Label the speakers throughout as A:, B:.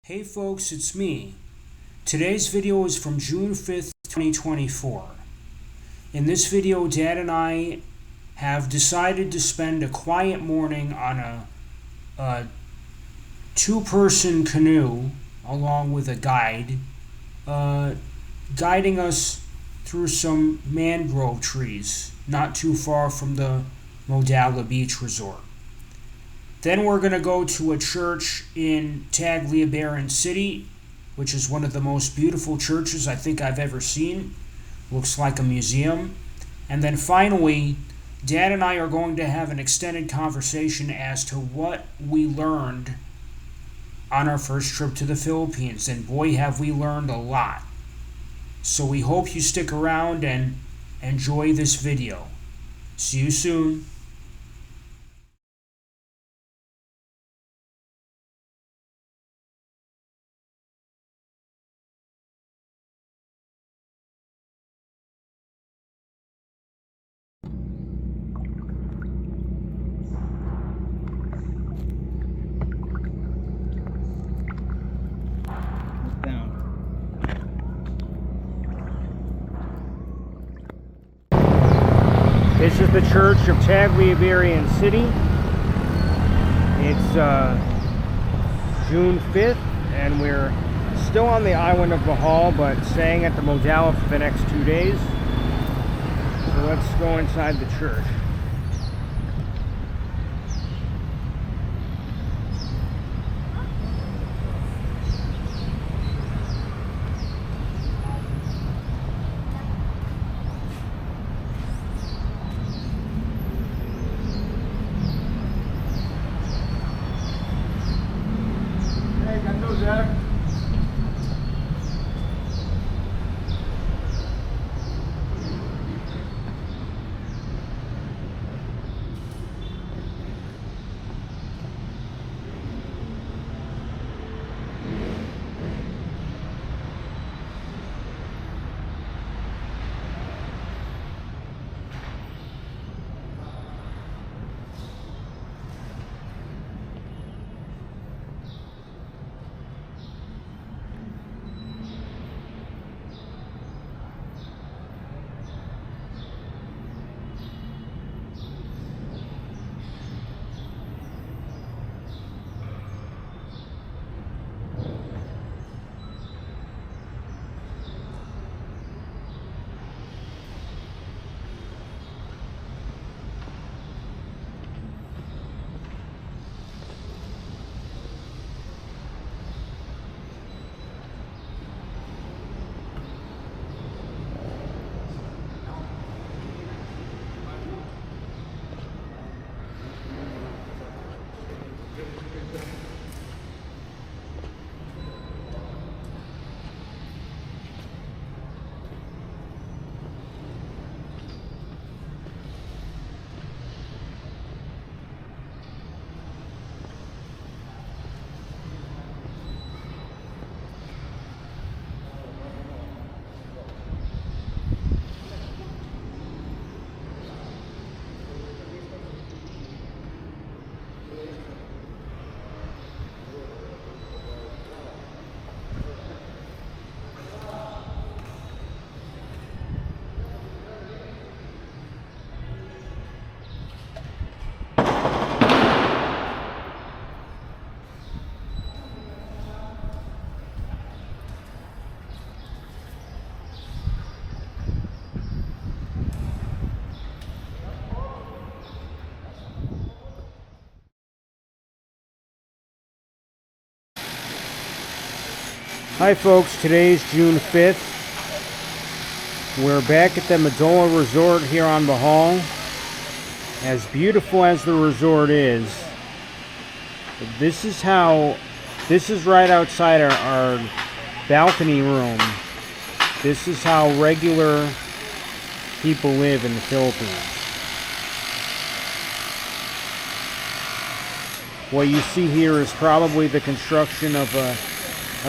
A: Hey folks, it's me. Today's video is from June 5th, 2024. In this video, Dad and I have decided to spend a quiet morning on a two-person canoe along with a guide, guiding us through some mangrove trees not too far from the Modala Beach Resort. Then we're going to go to a church in Tagliabaran City, which is one of the most beautiful churches I think I've ever seen. Looks like a museum. And then finally, Dad and I are going to have an extended conversation as to what we learned on our first trip to the Philippines. And boy, have we learned a lot. So we hope you stick around and enjoy this video. See you soon. This is the Church of Tagliabaran City. It's June 5th, and we're still on the island of Bohol, but staying at the Modala for the next 2 days. So let's go inside the church. Hi folks, today's June 5th. We're back at the Modala Resort here on Bohol. As beautiful as the resort is, this is right outside our balcony room. This is how regular people live in the Philippines. What you see here is probably the construction of a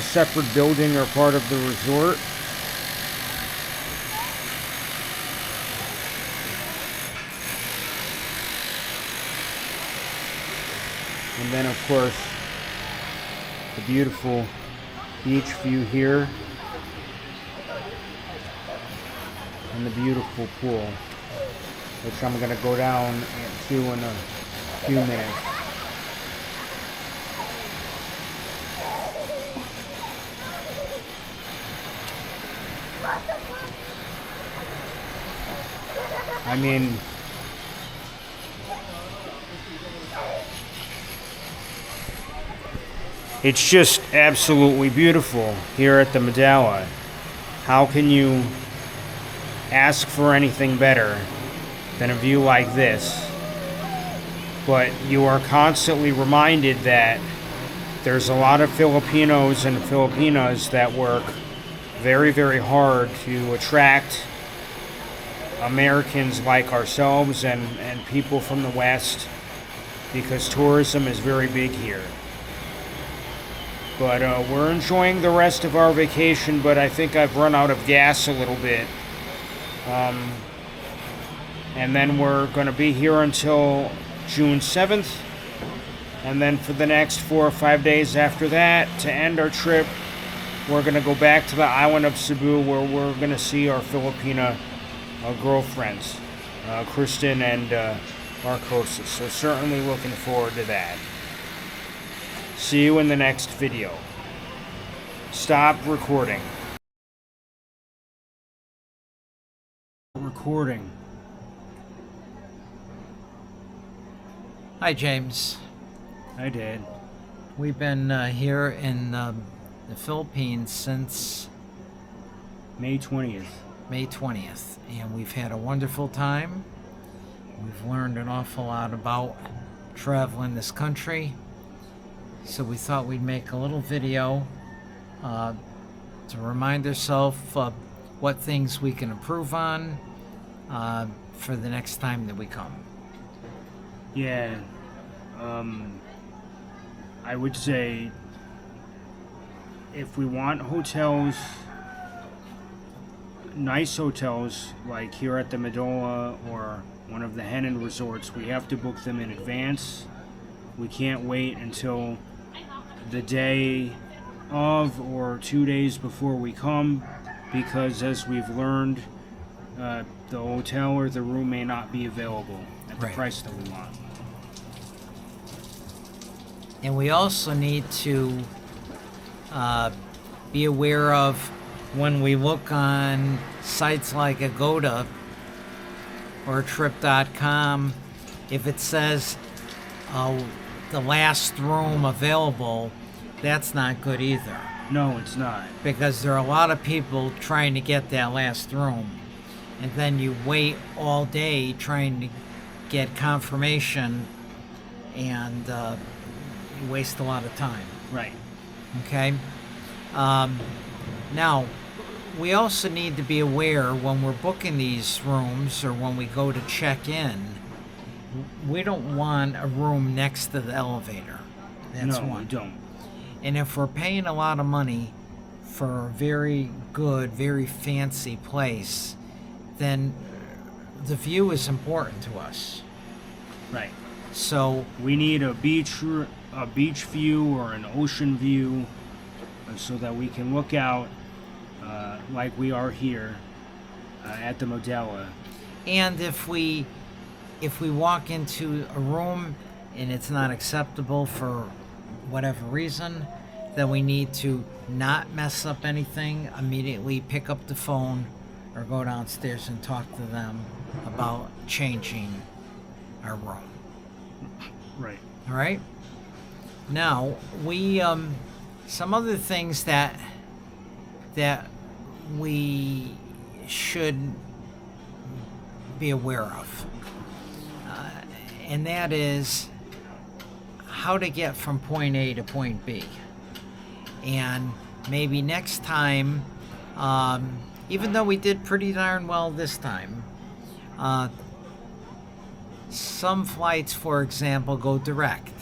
A: separate building or part of the resort. And then of course the beautiful beach view here. And the beautiful pool, which I'm going to go down to in a few minutes. I mean, it's just absolutely beautiful here at the Modala. How can you ask for anything better than a view like this? But you are constantly reminded that there's a lot of Filipinos and Filipinas that work very, very hard to attract Americans like ourselves and people from the West, because tourism is very big here. But we're enjoying the rest of our vacation, but I think I've run out of gas a little bit. And then we're going to be here until June 7th. And then for the next 4 or 5 days after that, to end our trip, we're going to go back to the island of Cebu, where we're going to see our Filipina girlfriends, Kristen and Marcosa. So certainly looking forward to that. See you in the next video. Stop recording. Recording.
B: Hi, James.
A: I did.
B: We've been here in the Philippines since
A: May 20th.
B: May 20th, and we've had a wonderful time. We've learned an awful lot about traveling this country, so we thought we'd make a little video to remind ourselves what things we can improve on for the next time that we come.
A: Yeah, I would say if we want hotels, nice hotels like here at the Modala or one of the Henan resorts, we have to book them in advance. We can't wait until the day of or 2 days before we come, because as we've learned, the hotel or the room may not be available at the price that we want.
B: And we also need to be aware of, when we look on sites like Agoda or Trip.com, if it says the last room available, that's not good either.
A: No, it's not.
B: Because there are a lot of people trying to get that last room. And then you wait all day trying to get confirmation, and you waste a lot of time.
A: Right.
B: Okay? Now, we also need to be aware when we're booking these rooms or when we go to check in, we don't want a room next to the elevator. That's one.
A: No, we don't.
B: And if we're paying a lot of money for a very good, very fancy place, then the view is important to us.
A: Right.
B: So
A: we need a beach view or an ocean view, so that we can look out like we are here at the Modala.
B: And if we walk into a room and it's not acceptable for whatever reason, then we need to not mess up anything, immediately pick up the phone or go downstairs and talk to them about changing our room.
A: Right.
B: All right? Now, we some other things that we should be aware of, and that is how to get from point A to point B. And maybe next time, even though we did pretty darn well this time, some flights, for example, go direct.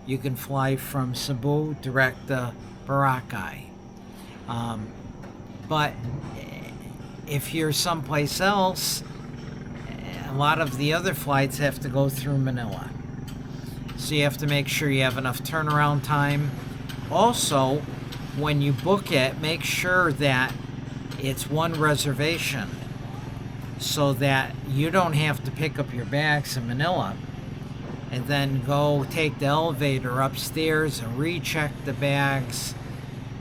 B: You can fly from Cebu direct to Boracay. But if you're someplace else, a lot of the other flights have to go through Manila. So you have to make sure you have enough turnaround time. Also, when you book it, make sure that it's one reservation so that you don't have to pick up your bags in Manila and then go take the elevator upstairs and recheck the bags.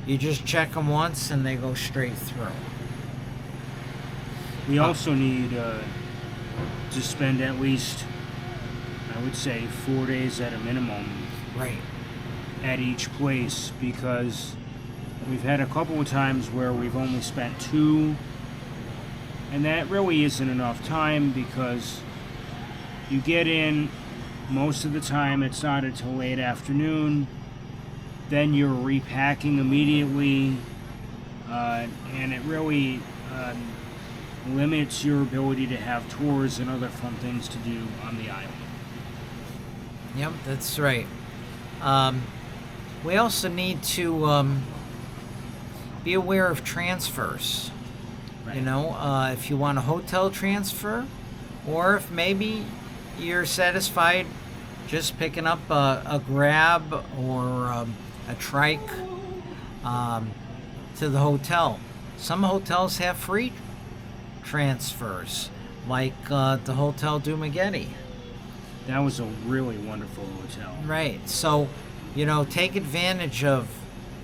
B: You just check them once and they go straight through.
A: We also need to spend at least, I would say, 4 days at a minimum.
B: Right.
A: At each place, because we've had a couple of times where we've only spent 2, and that really isn't enough time, because you get in, most of the time it's not until late afternoon, then you're repacking immediately, and it really limits your ability to have tours and other fun things to do on the island.
B: Yep, that's right. We also need to be aware of transfers.
A: Right.
B: You know, if you want a hotel transfer, or if maybe you're satisfied just picking up a Grab or a trike to the hotel. Some hotels have free transfers, like the Hotel Dumaguete.
A: That was a really wonderful hotel.
B: Right. So, you know, take advantage of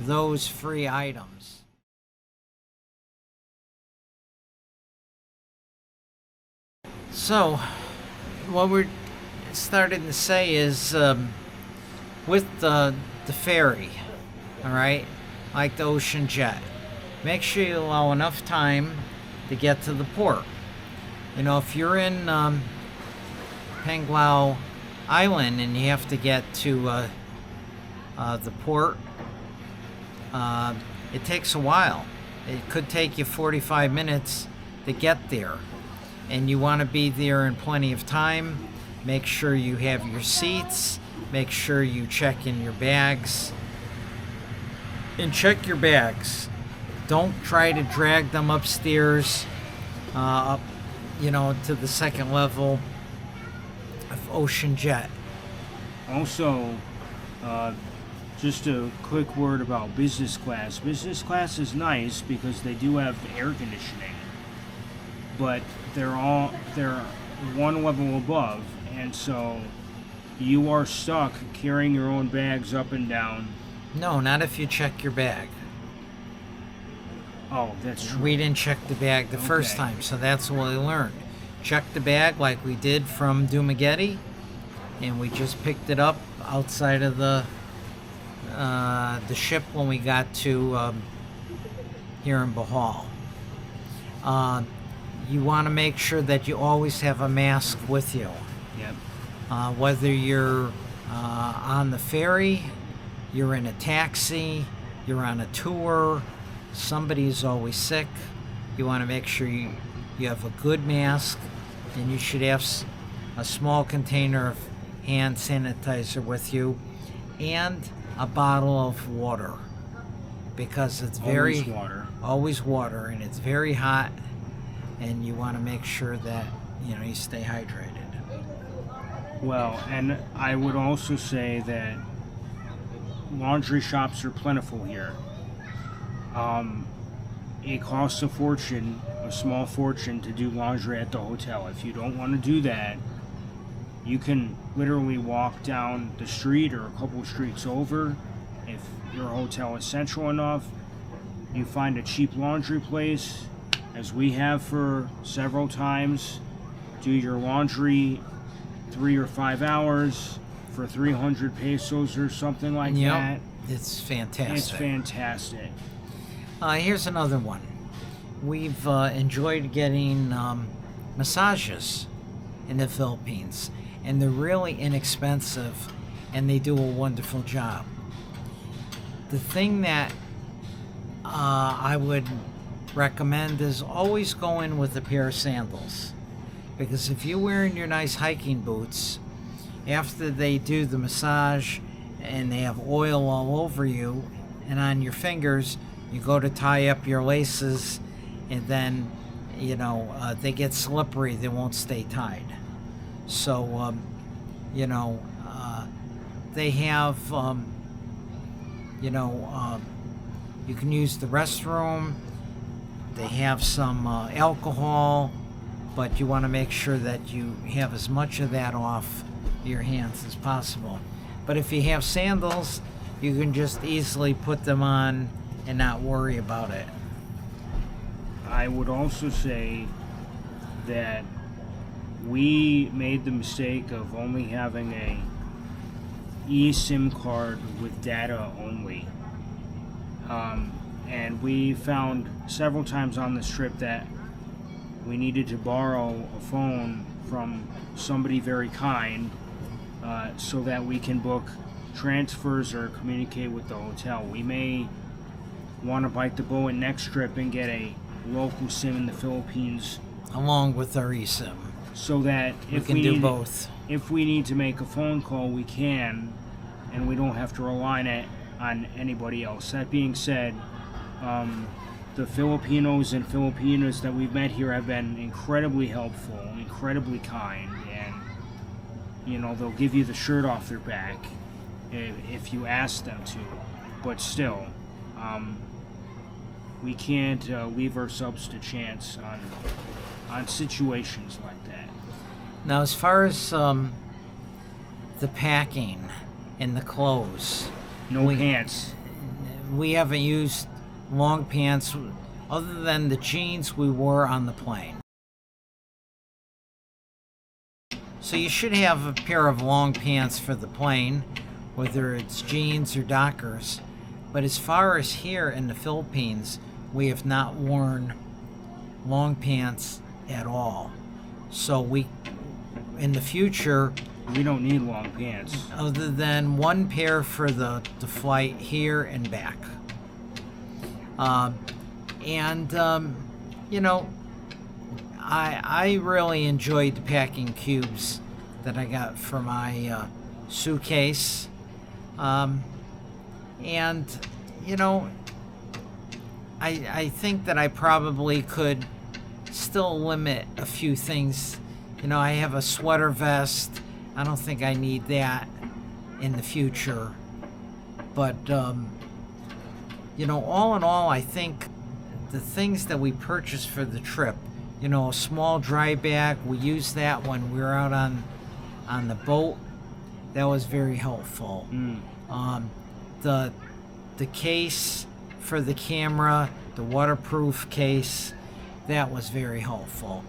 B: those free items. So, what we're starting to say is with the ferry, all right, like the Ocean Jet, make sure you allow enough time to get to the port. You know, if you're in Panguil Island and you have to get to the port, it takes a while. It could take you 45 minutes to get there, and you want to be there in plenty of time. Make sure you have your seats, make sure you check in your bags, and check your bags. Don't try to drag them upstairs, up, you know, to the second level of Ocean Jet.
A: Also, just a quick word about business class. Business class is nice because they do have air conditioning, but they're one level above, and so you are stuck carrying your own bags up and down.
B: No, not if you check your bag.
A: Oh, that's true.
B: We didn't check the bag the first time, so that's what we learned. Check the bag like we did from Dumaguete, and we just picked it up outside of the ship when we got to here in Bohol. You want to make sure that you always have a mask with you.
A: Yep.
B: Whether you're on the ferry, you're in a taxi, you're on a tour, somebody's always sick, you want to make sure you have a good mask, and you should have a small container of hand sanitizer with you, and a bottle of water, because it's always water, and it's very hot, and you want to make sure that you stay hydrated.
A: Well, and I would also say that laundry shops are plentiful here. It costs a fortune, a small fortune, to do laundry at the hotel. If you don't want to do that, you can literally walk down the street or a couple streets over. If your hotel is central enough, you find a cheap laundry place, as we have for several times. Do your laundry 3 or 5 hours for 300 pesos or something like that.
B: It's fantastic.
A: It's fantastic.
B: Here's another one. We've enjoyed getting massages in the Philippines, and they're really inexpensive, and they do a wonderful job. The thing that I would recommend is always go in with a pair of sandals, because if you're wearing your nice hiking boots, after they do the massage and they have oil all over you and on your fingers, you go to tie up your laces, and then they get slippery, they won't stay tied. So they have You can use the restroom. They have some alcohol, but you want to make sure that you have as much of that off your hands as possible. But if you have sandals, you can just easily put them on and not worry about it.
A: I would also say that we made the mistake of only having a eSIM card with data only. And we found several times on this trip that we needed to borrow a phone from somebody very kind so that we can book transfers or communicate with the hotel. We may want to bite the bullet next trip and get a local SIM in the Philippines
B: Along with our eSIM.
A: so that
B: We can do both.
A: if we need to make a phone call, we can, and we don't have to rely on anybody else. That being said, the Filipinos and Filipinas that we've met here have been incredibly helpful, incredibly kind, and they'll give you the shirt off their back if you ask them to. But still, we can't leave ourselves to chance on situations like that.
B: Now, as far as the packing and the clothes,
A: No pants.
B: we haven't used long pants other than the jeans we wore on the plane. So you should have a pair of long pants for the plane, whether it's jeans or Dockers. But as far as here in the Philippines, we have not worn long pants at all. So in the future,
A: We don't need long pants.
B: other than one pair for the flight here and back. I really enjoyed the packing cubes that I got for my suitcase. I think that I probably could still limit a few things. I have a sweater vest. I don't think I need that in the future. But, all in all, I think the things that we purchased for the trip, a small dry bag, we used that when we were out on the boat. That was very helpful. The case for the camera, the waterproof case, that was very helpful.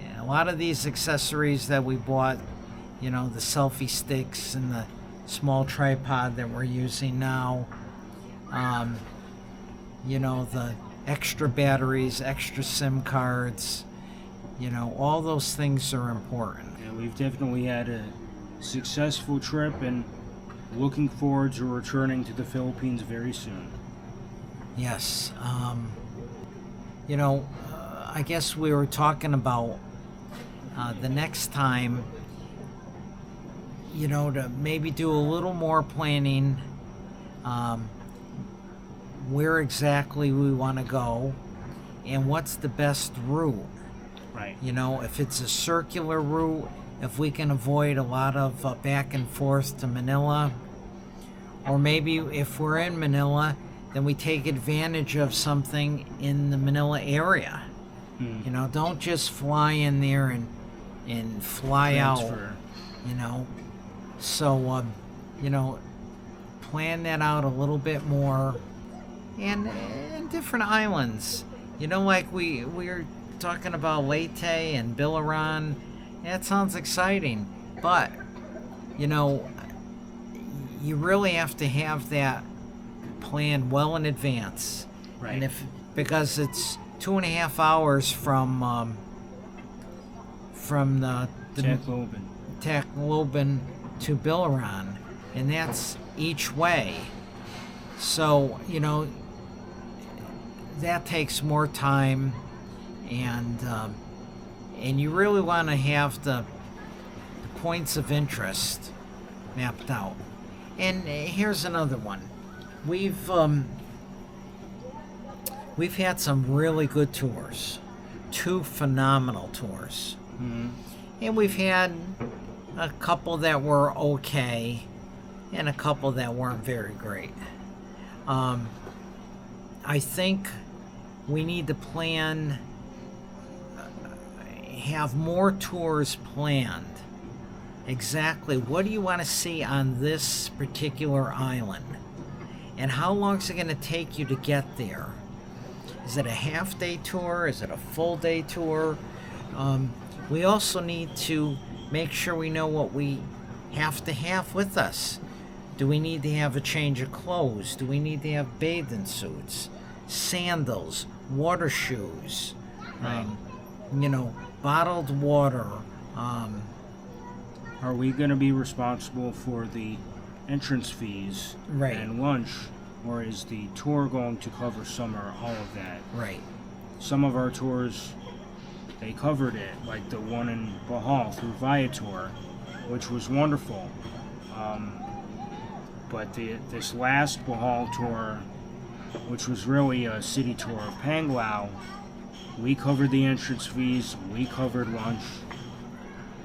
B: And a lot of these accessories that we bought, the selfie sticks and the small tripod that we're using now, the extra batteries, extra SIM cards, all those things are important.
A: Yeah, we've definitely had a successful trip and looking forward to returning to the Philippines very soon.
B: Yes. I guess we were talking about the next time, to maybe do a little more planning, where exactly we want to go and what's the best route.
A: Right.
B: If it's a circular route, if we can avoid a lot of back and forth to Manila, or maybe if we're in Manila, then we take advantage of something in the Manila area. Don't just fly in there and fly
A: Transfer.
B: out. So, plan that out a little bit more. And different islands. Like we were talking about Leyte and Bilaran. That sounds exciting. But, you really have to have that planned well in advance.
A: Right.
B: And because it's 2.5 hours from the Tacloban to Bilaran, and that's each way. So, that takes more time, and you really want to have the points of interest mapped out. And here's another one. We've had some really good tours, 2 phenomenal tours, and we've had a couple that were okay, and a couple that weren't very great. I think we need to have more tours planned. Exactly what do you want to see on this particular island? And how long is it going to take you to get there? Is it a half-day tour? Is it a full-day tour? We also need to make sure we know what we have to have with us. Do we need to have a change of clothes? Do we need to have bathing suits, sandals, water shoes, bottled water?
A: Are we going to be responsible for the entrance fees and lunch, or is the tour going to cover some or all of that?
B: Right.
A: Some of our tours, they covered it, like the one in Bohol through Viator, which was wonderful. But this last Bohol tour, which was really a city tour of Panglao, we covered the entrance fees, we covered lunch.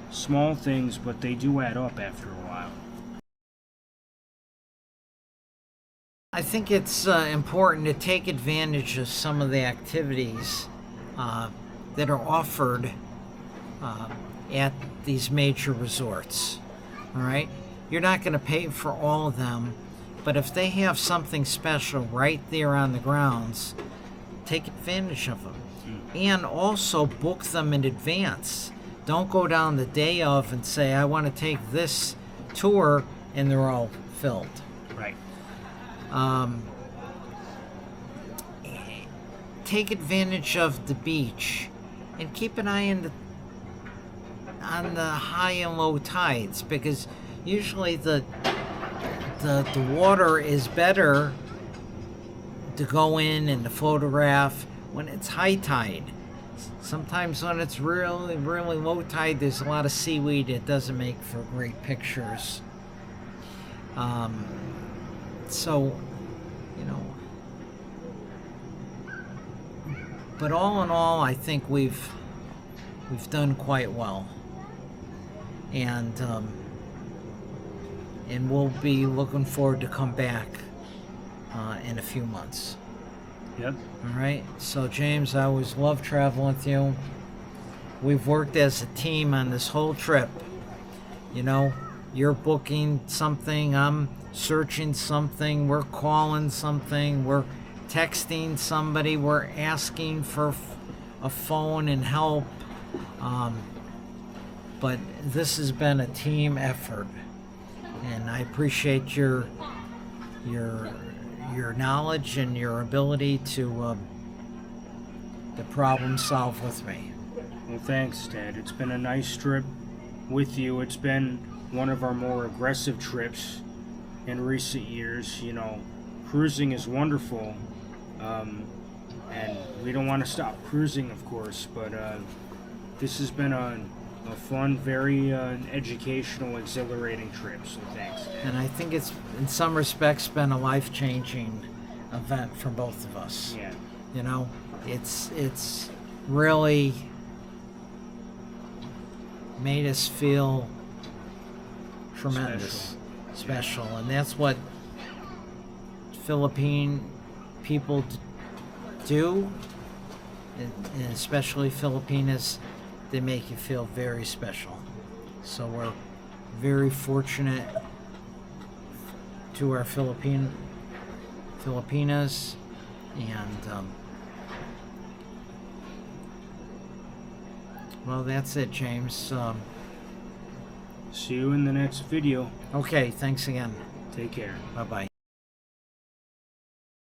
A: Small things, but they do add up after a while.
B: I think it's important to take advantage of some of the activities that are offered at these major resorts. All right? You're not going to pay for all of them, but if they have something special right there on the grounds, take advantage of them. And also book them in advance. Don't go down the day of and say, I want to take this tour, and they're all filled.
A: Right.
B: Take advantage of the beach and keep an eye on the high and low tides, because usually the water is better to go in and to photograph when it's high tide. Sometimes when it's really, really low tide, there's a lot of seaweed. It doesn't make for great pictures. But all in all, I think we've done quite well, and we'll be looking forward to come back in a few months.
A: Yep.
B: All right. So, James, I always love traveling with you. We've worked as a team on this whole trip. You're booking something, I'm searching something, we're calling something, we're texting somebody, we're asking for a phone and help. But this has been a team effort, and I appreciate your knowledge and your ability to problem solve with me.
A: Well, thanks, Ted. It's been a nice trip with you. It's been one of our more aggressive trips in recent years. Cruising is wonderful, and we don't want to stop cruising, of course, but this has been a fun, very educational, exhilarating trip, so thanks.
B: And I think it's, in some respects, been a life-changing event for both of us.
A: Yeah.
B: It's really made us feel tremendous, special. And that's what Philippine people do, and especially Filipinas. They make you feel very special. So we're very fortunate to our Filipinas, and well, that's it, James.
A: See you in the next video.
B: Okay, thanks again.
A: Take care.
B: Bye-bye.